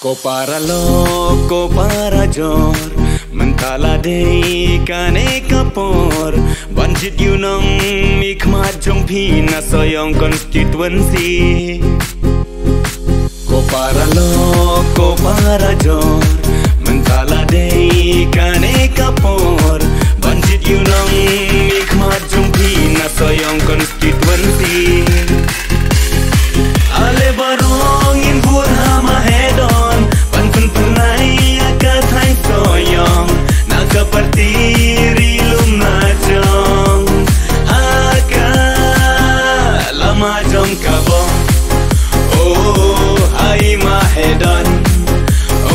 Ko para lo, ko para jor, mentala dei kane kapor, banjit yunong mikmat jong pina soyong constituency. Ko para lo, ko para jor, mentala dei kane kapor, banjit yunong mikmat jong pina soyong constituency. Ale barong in burha mahedon, pantun pernai akatai soyong, naga partiri lum najong, haka lama jong kabong, oh hai mahedon,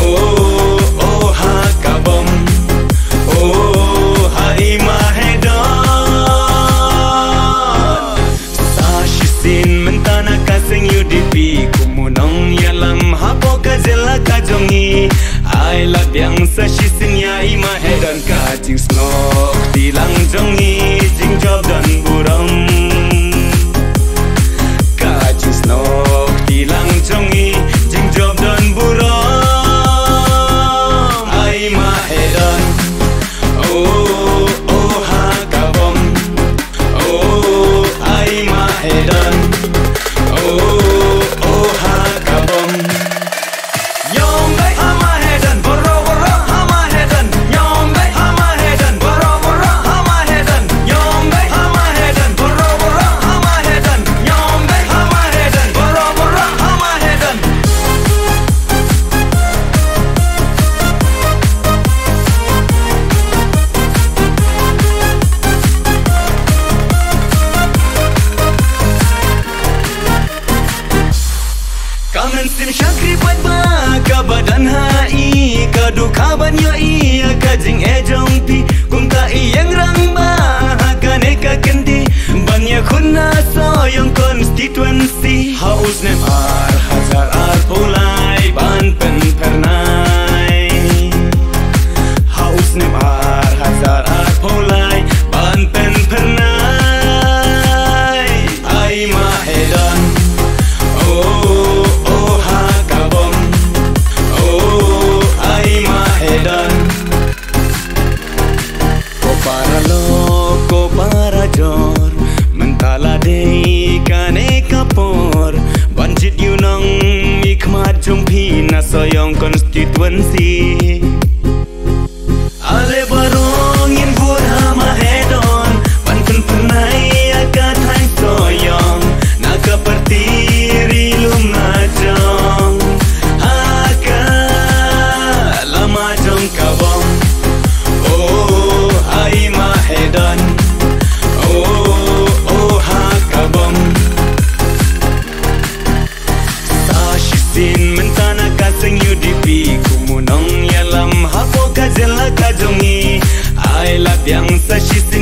oh haka bom, oh hai mahedon. Sa shisin mentana kasing UDP kumunong yalam hapo kazela kajongi ai labyang sa shisin ya ima hedan ka jing snok tilang jongi jing job dan burong ka jing snok tilang jongi jing job dan burong ai ma hedan oh ha kabom oh ai ma hedan oh ha kabom. Yom bay hama hedan boro boro hama hedan. Yom bay hama hedan boro boro hama hedan. Yom bay hama hedan boro boro hama hedan. Yom bay hama hedan boro boro hama hedan. Kamen sim syakri pat ba ka badan hai ka duka ban yo i ka jing e jong pi kum ta i yang rang ba ka ne ka kendi ban ya khunna so yong constituency haus ne ar hazar ar pulai ban pen pernai haus ne ar hazar ar pulai ban pen pernai ai ma hedan oh ha kabom oh ai ma hedan. Ko para lo, ko para jor, mentala dei kane kapor, banjit yunong mikmat jong pina soyong constituency. Ale barong in burha mahedon, pantun pernai akatai soyong, naga partiri lum najong, haka lama jong kabong, oh hai mahedon, oh ha kabong. Sa shisin mentana kasing UDP kumunong yalam hapo kazela kajongi ai labyang sa shisin